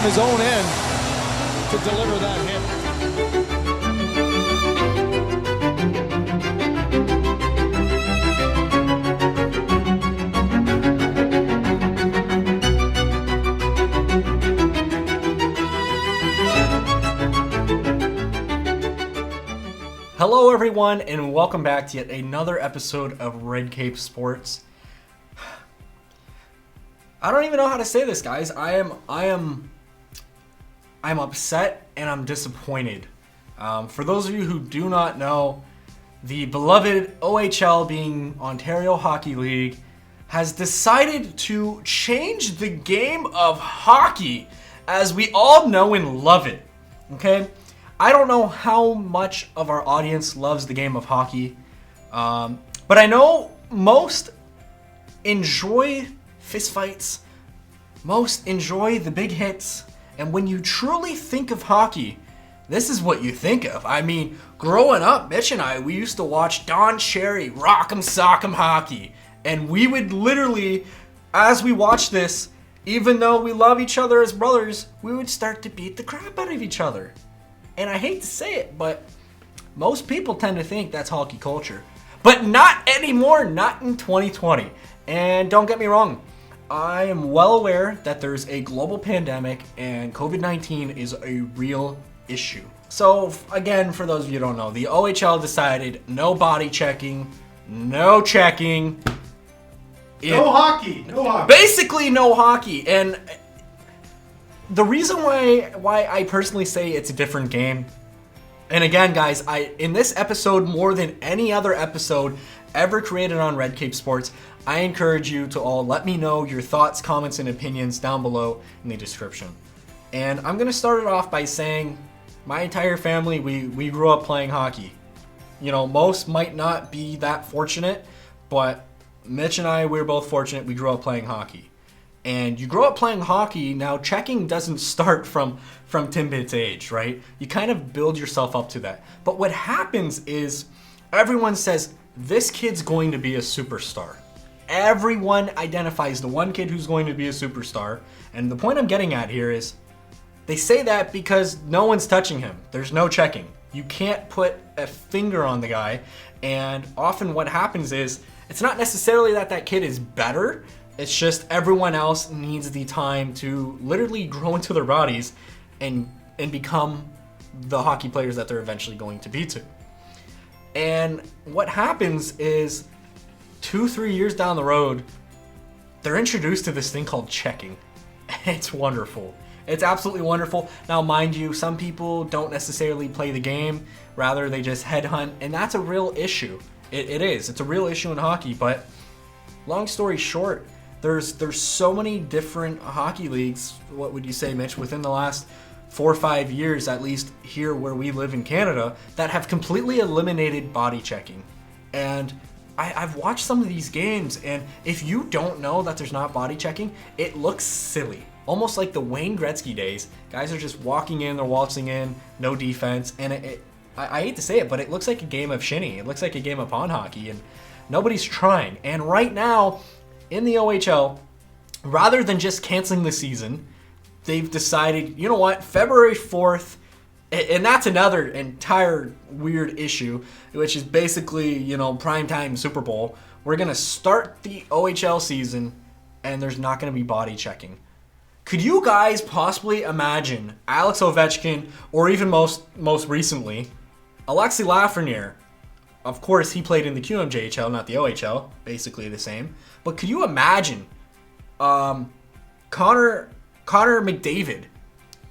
from his own end to deliver that hit. Hello everyone, and welcome back to yet another episode of Red Cape Sports. I don't even know how to say this, guys. I'm upset and I'm disappointed. For those of you who do not know, the beloved OHL, being Ontario Hockey League, has decided to change the game of hockey as we all know and love it. Okay? I don't know how much of our audience loves the game of hockey, but I know most enjoy fistfights, most enjoy the big hits, and when you truly think of hockey, this is what you think of. I mean, growing up, Mitch and I, we used to watch Don Cherry, Rock'em Sock'em Hockey, and we would literally, as we watched this, even though we love each other as brothers, we would start to beat the crap out of each other. And I hate to say it, but most people tend to think that's hockey culture. But not anymore, not in 2020. And don't get me wrong, I am well aware that there's a global pandemic and COVID-19 is a real issue. So again, for those of you who don't know, the OHL decided no body checking, no checking. No hockey. Basically no hockey. And the reason why I personally say it's a different game, and again, guys, in this episode, more than any other episode ever created on Red Cape Sports, I encourage you to all let me know your thoughts, comments, and opinions down below in the description. And I'm going to start it off by saying my entire family, we grew up playing hockey. You know, most might not be that fortunate, but Mitch and I, we're both fortunate. We grew up playing hockey. And you grow up playing hockey, now checking doesn't start from Timbit's age, right? You kind of build yourself up to that. But what happens is everyone says, this kid's going to be a superstar. Everyone identifies the one kid who's going to be a superstar. And the point I'm getting at here is they say that because no one's touching him. There's no checking. You can't put a finger on the guy. And often what happens is it's not necessarily that kid is better. It's just everyone else needs the time to literally grow into their bodies and become the hockey players that they're eventually going to be to. And what happens is 2-3 years down the road, they're introduced to this thing called checking. It's wonderful. It's absolutely wonderful. Now, mind you, some people don't necessarily play the game. Rather, they just headhunt, and that's a real issue. It is. It's a real issue in hockey, but long story short, there's so many different hockey leagues, what would you say, Mitch, within the last 4 or 5 years, at least here where we live in Canada, that have completely eliminated body checking. And I've watched some of these games, and if you don't know that there's not body checking, it looks silly. Almost like the Wayne Gretzky days. Guys are just walking in, they're waltzing in, no defense, and I hate to say it, but it looks like a game of shinny. It looks like a game of pond hockey, and nobody's trying. And right now, in the OHL, rather than just canceling the season, they've decided, you know what, February 4th, and that's another entire weird issue, which is basically, you know, primetime Super Bowl. We're going to start the OHL season, and there's not going to be body checking. Could you guys possibly imagine Alex Ovechkin, or even most recently, Alexis Lafreniere? Of course, he played in the QMJHL, not the OHL, basically the same. But could you imagine Connor McDavid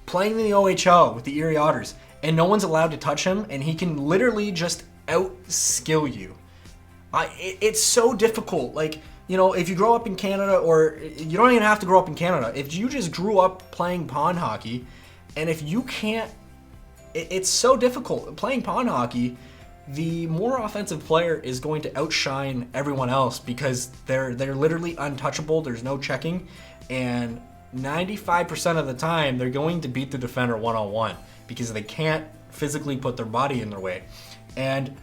playing in the OHL with the Erie Otters, and no one's allowed to touch him, and he can literally just out-skill you? It's so difficult. Like, you know, if you grow up in Canada, or you don't even have to grow up in Canada, if you just grew up playing pond hockey, and if you can't, it's so difficult. Playing pond hockey, the more offensive player is going to outshine everyone else because they're literally untouchable. There's no checking, and 95% of the time they're going to beat the defender one-on-one because they can't physically put their body in their way. And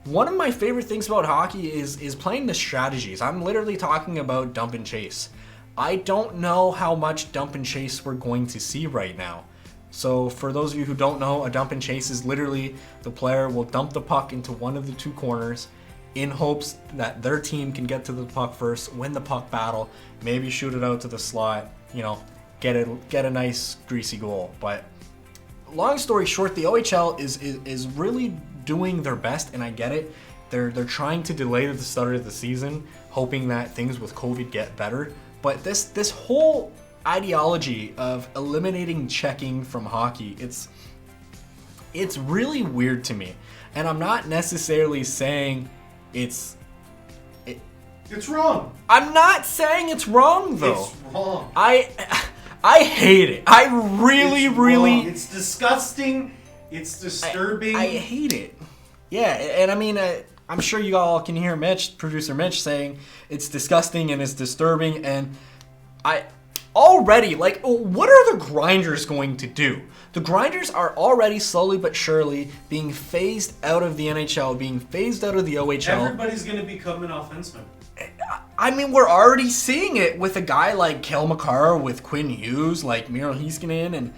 one of my favorite things about hockey is playing the strategies. I'm literally talking about dump and chase. I don't know how much dump and chase we're going to see right now. So for those of you who don't know, a dump and chase is literally the player will dump the puck into one of the two corners in hopes that their team can get to the puck first, win the puck battle, maybe shoot it out to the slot, get a nice greasy goal. But long story short, the OHL is really doing their best, and I get it. They're trying to delay the start of the season, hoping that things with COVID get better. But this whole ideology of eliminating checking from hockey, it's really weird to me. And I'm not necessarily saying it's wrong. I'm not saying it's wrong though. It's wrong. I hate it. I really, It's really. wrong. It's disgusting. It's disturbing. I hate it. Yeah, and I mean, I'm sure you all can hear producer Mitch, saying it's disgusting and it's disturbing. And I already, what are the grinders going to do? The grinders are already slowly but surely being phased out of the NHL, being phased out of the OHL. Everybody's going to become an offenseman. I mean, we're already seeing it with a guy like Cale Makar, with Quinn Hughes, like Miro Heiskanen, and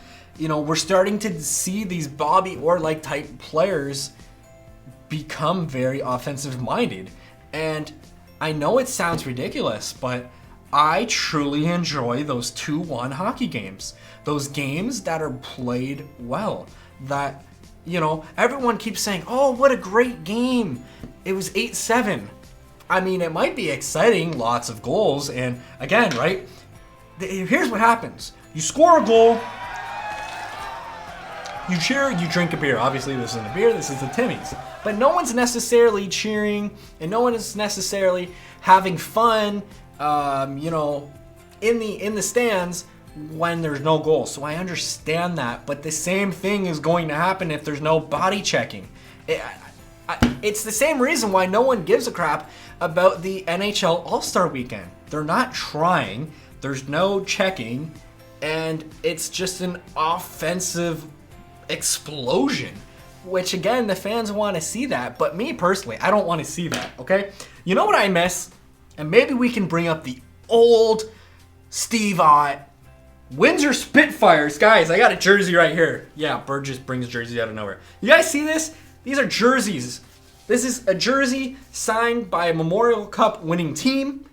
we're starting to see these Bobby Orr-like type players become very offensive minded. And I know it sounds ridiculous, but I truly enjoy those 2-1 hockey games. Those games that are played well. That, everyone keeps saying, oh, what a great game. It was 8-7. I mean, it might be exciting, lots of goals, and again, right? Here's what happens. You score a goal, you cheer, you drink a beer. Obviously, this isn't a beer, this is the Timmy's. But no one's necessarily cheering, and no one is necessarily having fun, in the stands when there's no goal. So I understand that, but the same thing is going to happen if there's no body checking. It's the same reason why no one gives a crap about the NHL All-Star Weekend. They're not trying, there's no checking, and it's just an offensive explosion. Which, again, the fans want to see that, but me personally, I don't want to see that, okay? You know what I miss? And maybe we can bring up the old Steve Ott Windsor Spitfires. Guys, I got a jersey right here. Yeah, Bird just brings jerseys out of nowhere. You guys see this? These are jerseys. This is a jersey signed by a Memorial Cup winning team,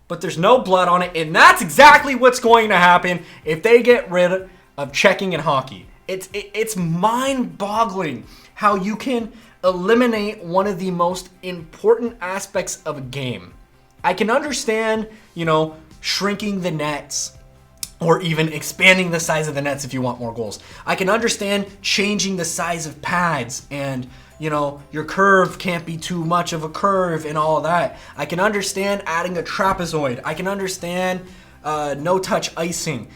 but there's no blood on it, and that's exactly what's going to happen if they get rid of checking in hockey. It's mind-boggling how you can eliminate one of the most important aspects of a game. I can understand, shrinking the nets, or even expanding the size of the nets if you want more goals. I can understand changing the size of pads, and your curve can't be too much of a curve and all that. I can understand adding a trapezoid. I can understand no-touch icing.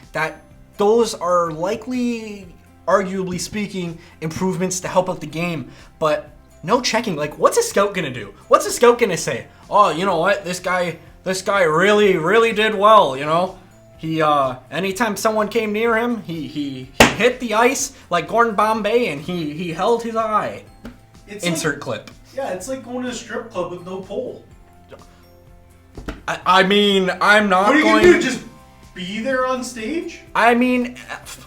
Those are likely, arguably speaking, improvements to help out the game. But no checking. What's a scout gonna do? What's a scout gonna say? Oh, you know what? This guy really, really did well. He anytime someone came near him, he hit the ice like Gordon Bombay, and he held his eye. Insert clip. Yeah, it's like going to a strip club with no pole. I mean, I'm not. What are you gonna do? Just be there on stage? I mean,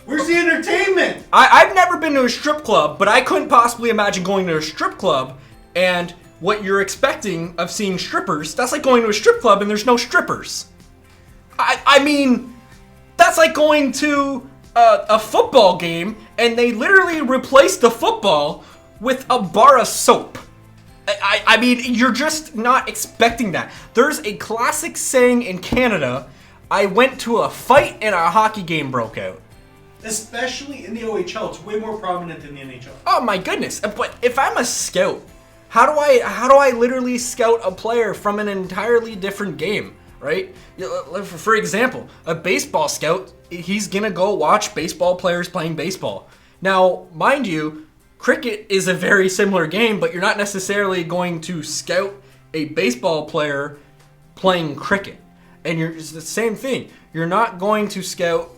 where's the entertainment? I've never been to a strip club, but I couldn't possibly imagine going to a strip club and what you're expecting of seeing strippers. That's like going to a strip club and there's no strippers. I mean, that's like going to a football game and they literally replaced the football with a bar of soap. I mean, you're just not expecting that. There's a classic saying in Canada, I went to a fight and a hockey game broke out. Especially in the OHL, it's way more prominent than the NHL. Oh my goodness! But if I'm a scout, how do I literally scout a player from an entirely different game, right? For example, a baseball scout, he's gonna go watch baseball players playing baseball. Now, mind you, cricket is a very similar game, but you're not necessarily going to scout a baseball player playing cricket. And it's the same thing. You're not going to scout,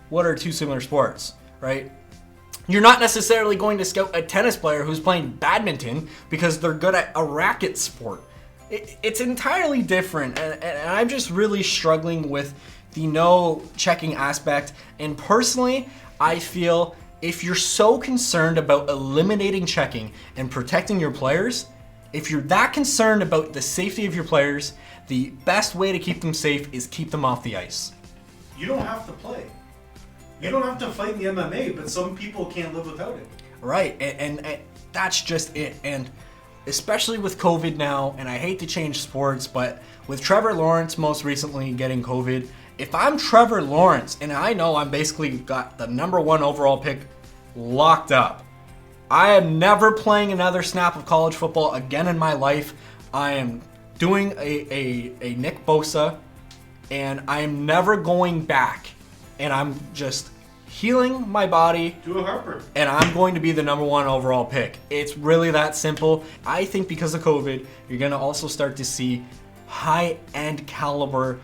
what are two similar sports, right? You're not necessarily going to scout a tennis player who's playing badminton because they're good at a racket sport. it's entirely different, and I'm just really struggling with the no checking aspect. And personally, I feel if you're so concerned about eliminating checking and protecting your players, if you're that concerned about the safety of your players, the best way to keep them safe is keep them off the ice. You don't have to play. You don't have to fight in the MMA, but some people can't live without it. Right, and that's just it. And especially with COVID now, and I hate to change sports, but with Trevor Lawrence most recently getting COVID, if I'm Trevor Lawrence and I know I'm basically got the #1 overall pick locked up, I am never playing another snap of college football again in my life. I am doing a Nick Bosa, and I am never going back, and I'm just healing my body. Do a Harper. And I'm going to be the #1 overall pick. It's really that simple. I think because of COVID, you're going to also start to see high-end caliber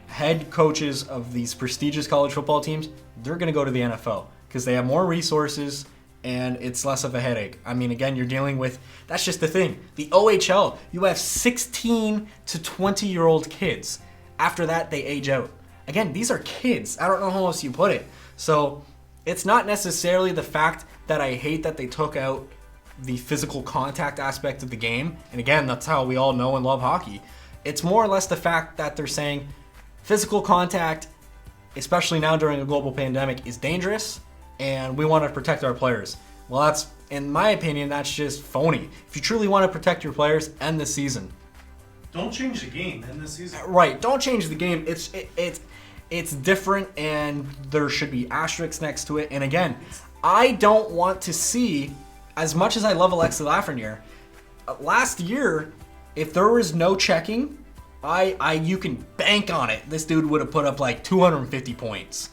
head coaches of these prestigious college football teams. They're going to go to the NFL because they have more resources and it's less of a headache. I mean, again, you're dealing with, that's just the thing. The OHL, you have 16 to 20-year-old kids. After that, they age out. Again, these are kids. I don't know how else you put it. So it's not necessarily the fact that I hate that they took out the physical contact aspect of the game. And again, that's how we all know and love hockey. It's more or less the fact that they're saying physical contact, especially now during a global pandemic, is dangerous and we want to protect our players. Well, that's, in my opinion, that's just phony. If you truly want to protect your players, end the season. Don't change the game, end the season. Right, don't change the game. It's different, and there should be asterisks next to it. And again, I don't want to see, as much as I love Alexi Lafreniere, last year, if there was no checking, you can bank on it. This dude would have put up like 250 points.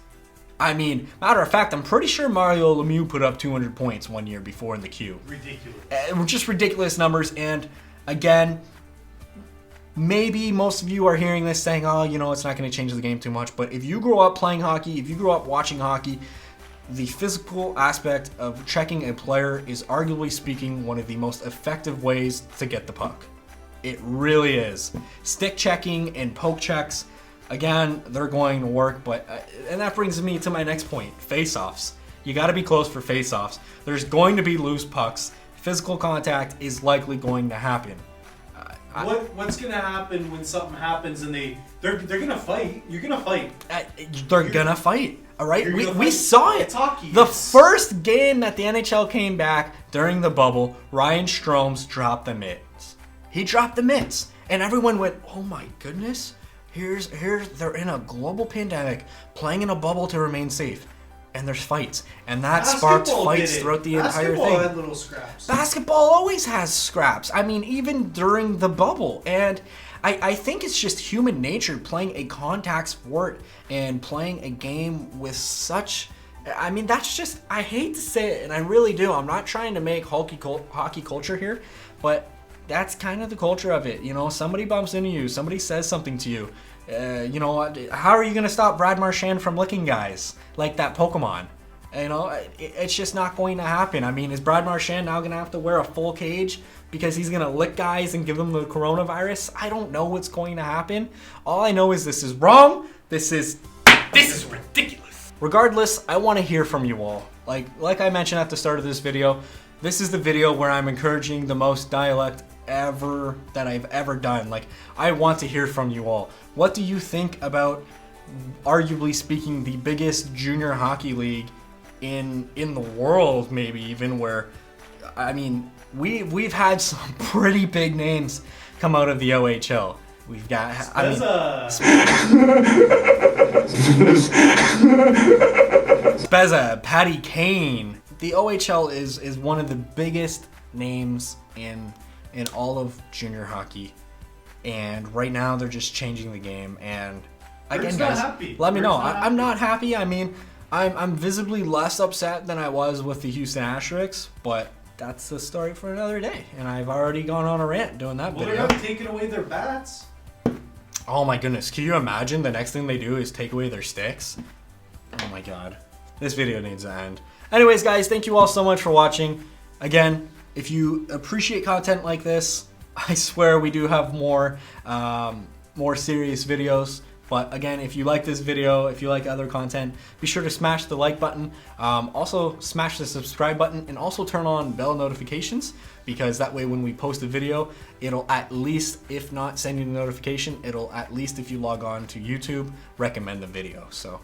I mean, matter of fact, I'm pretty sure Mario Lemieux put up 200 points one year before in the queue. Ridiculous. Just ridiculous numbers. And again, maybe most of you are hearing this saying, oh, you know, it's not going to change the game too much. But if you grow up playing hockey, if you grow up watching hockey, the physical aspect of checking a player is arguably speaking one of the most effective ways to get the puck. It really is. Stick checking and poke checks, again, they're going to work. But and that brings me to my next point, face-offs. You got to be close for face-offs. There's going to be loose pucks. Physical contact is likely going to happen. What's gonna happen when something happens and they're gonna fight? You're gonna fight. They're gonna fight. All right, we saw it. It's hockey. The first game that the NHL came back during the bubble, Ryan Strome's dropped the mitts. He dropped the mitts, and everyone went, "Oh my goodness! Here's they're in a global pandemic, playing in a bubble to remain safe." And there's fights, and that sparked fights throughout the entire thing. Basketball had little scraps. Basketball always has scraps. I mean, even during the bubble. And I think it's just human nature playing a contact sport and playing a game with such... I mean, that's just... I hate to say it, and I really do. I'm not trying to make hockey culture here, but that's kind of the culture of it. You know, somebody bumps into you, somebody says something to you. You know, how are you going to stop Brad Marchand from licking guys like that Pokemon? You know, it's just not going to happen. I mean, is Brad Marchand now going to have to wear a full cage because he's going to lick guys and give them the coronavirus? I don't know what's going to happen. All I know is this is wrong. This is ridiculous. Regardless, I want to hear from you all. Like I mentioned at the start of this video, this is the video where I'm encouraging the most dialect ever that I've ever done. Like, I want to hear from you all. What do you think about, arguably speaking, the biggest junior hockey league in the world, maybe even, where, I mean, we've had some pretty big names come out of the OHL. We've got Spezza, Patty Kane. The OHL is one of the biggest names in all of junior hockey, and right now they're just changing the game. And again, guys, let me know. I'm not happy. I mean, I'm visibly less upset than I was with the Houston Asterisks, but that's the story for another day. And I've already gone on a rant doing that video. They're not taking away their bats. Oh my goodness, can you imagine the next thing they do is take away their sticks? Oh my god. This video needs to end. Anyways, guys, thank you all so much for watching. Again, if you appreciate content like this, I swear we do have more serious videos. But again, if you like this video, if you like other content, be sure to smash the like button. Also smash the subscribe button, and also turn on bell notifications, because that way when we post a video, it'll at least, if not send you the notification, it'll at least, if you log on to YouTube, recommend the video. So